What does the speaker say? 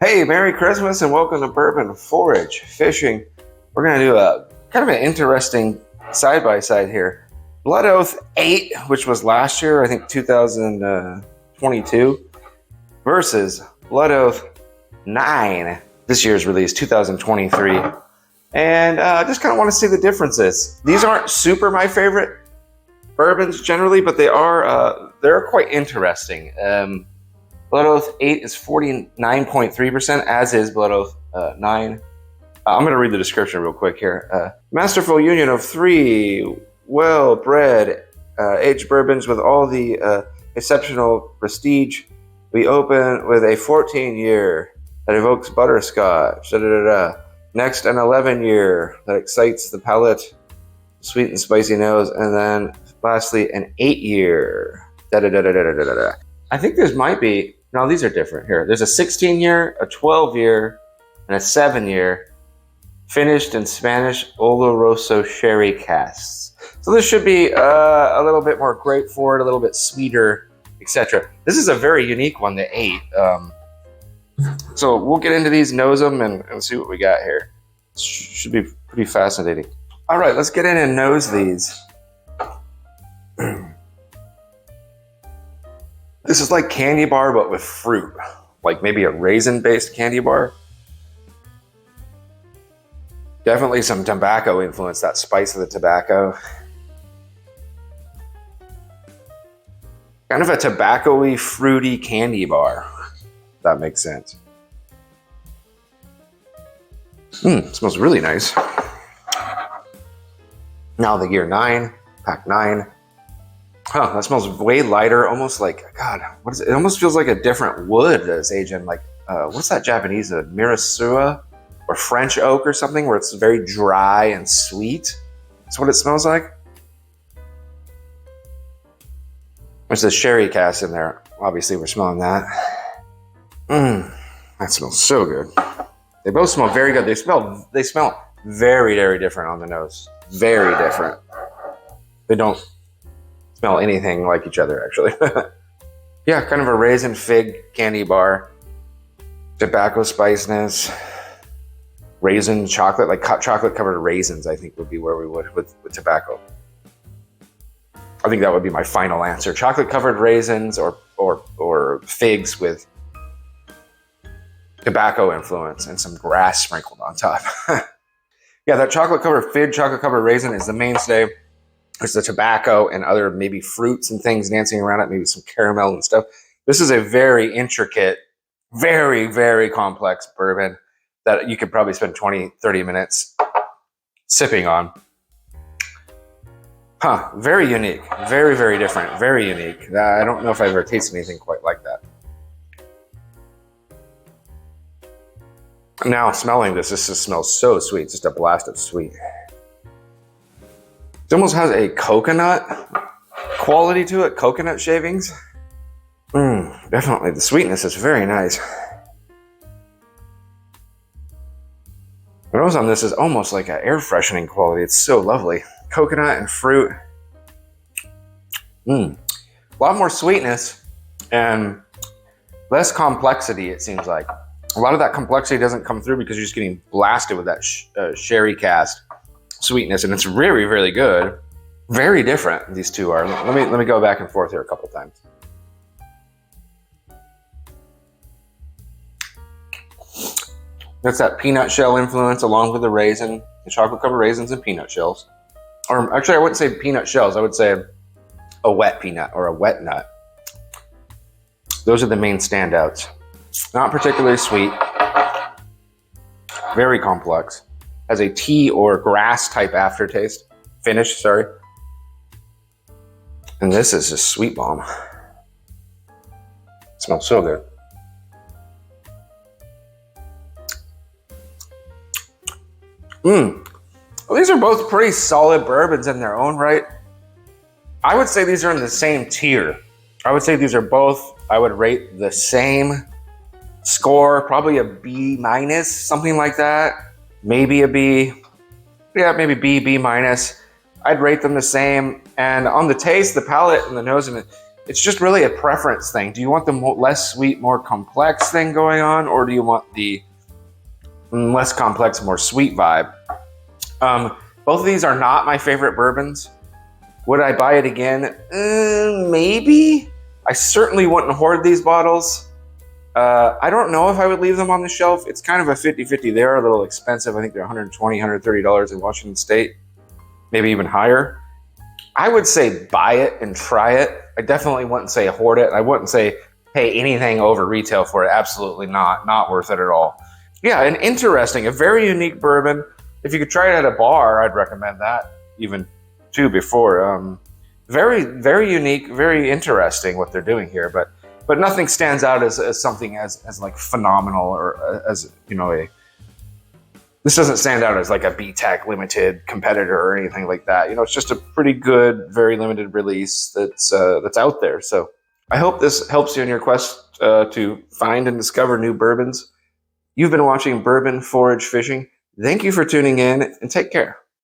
Hey, Merry Christmas and welcome to Bourbon Forage Fishing. We're going to do a kind of an interesting side-by-side here. Blood Oath 8, which was last year, I think 2022, versus Blood Oath 9, this year's release, 2023. And I just kind of want to see the differences. These aren't super my favorite bourbons generally, but they're quite interesting. Blood Oath 8 is 49.3%, as is Blood Oath 9. I'm going to read the description real quick here. Masterful union of three well-bred aged bourbons with all the exceptional prestige. We open with a 14-year that evokes butterscotch. Next, an 11-year that excites the palate, sweet and spicy nose. And then lastly, an 8-year. I think there might be... No, these are different here. There's a 16-year, a 12-year, and a 7-year finished in Spanish Oloroso sherry casks. So this should be a little bit more grape forward, a little bit sweeter, etc. This is a very unique one, the 8. So we'll get into these, nose them, and see what we got here. Should be pretty fascinating. All right, let's get in and nose these. This is like candy bar, but with fruit. Like maybe a raisin-based candy bar. Definitely some tobacco influence, that spice of the tobacco. Kind of a tobacco-y, fruity candy bar, if that makes sense. It smells really nice. Now the year 9, pack 9. Huh, that smells way lighter, almost like, God, what is it? It almost feels like a different wood that's aging, like, what's that Japanese, Mirasura or French oak or something, where it's very dry and sweet. That's what it smells like. There's a sherry cask in there. Obviously, we're smelling that. That smells so good. They both smell very good. They smell very, very different on the nose. Very different. They don't smell anything like each other, actually. Yeah, kind of a raisin fig candy bar. Tobacco spiciness. Raisin chocolate, like chocolate covered raisins, I think would be where we would with tobacco. I think that would be my final answer. Chocolate covered raisins or figs with tobacco influence and some grass sprinkled on top. Yeah, that chocolate covered fig, chocolate covered raisin is the mainstay. There's the tobacco and other maybe fruits and things dancing around it, maybe some caramel and stuff. This is a very intricate, very, very complex bourbon that you could probably spend 20, 30 minutes sipping on. Huh, very unique, very, very different, very unique. I don't know if I've ever tasted anything quite like that. Now smelling this just smells so sweet, it's just a blast of sweet. It almost has a coconut quality to it, coconut shavings. Definitely, the sweetness is very nice. The nose on this is almost like an air freshening quality. It's so lovely. Coconut and fruit. A lot more sweetness and less complexity, it seems like. A lot of that complexity doesn't come through because you're just getting blasted with that sherry cask sweetness, and it's really, really good. Very different, these two are. Let me go back and forth here a couple times. That's that peanut shell influence along with the raisin, the chocolate covered raisins and peanut shells. Or actually, I wouldn't say peanut shells. I would say a wet peanut or a wet nut. Those are the main standouts. Not particularly sweet. Very complex. Has a tea or grass type aftertaste. Finish, sorry. And this is a sweet bomb. It smells so good. Well, these are both pretty solid bourbons in their own right. I would say these are in the same tier. I would say these are both, I would rate the same score, probably a B minus, something like that. Maybe a B. Yeah, maybe B minus. I'd rate them the same. And on the taste, the palate, and the nose, and It's just really a preference thing. Do you want the less sweet, more complex thing going on, or do you want the less complex, more sweet vibe? Both of these are not my favorite bourbons. Would I buy it again? Maybe. I certainly wouldn't hoard these bottles. I don't know if I would leave them on the shelf. It's kind of a 50-50. They are a little expensive. I think they're $120, $130 in Washington State, maybe even higher. I would say buy it and try it. I definitely wouldn't say hoard it. I wouldn't say pay anything over retail for it. Absolutely not. Not worth it at all. Yeah, an interesting, a very unique bourbon. If you could try it at a bar, I'd recommend that even too before. Very, very unique, very interesting what they're doing here, but nothing stands out as something as like phenomenal or as, you know, this doesn't stand out as like a BTAC limited competitor or anything like that. You know, it's just a pretty good, very limited release that's out there. So I hope this helps you in your quest to find and discover new bourbons. You've been watching Bourbon Forage Fishing. Thank you for tuning in and take care.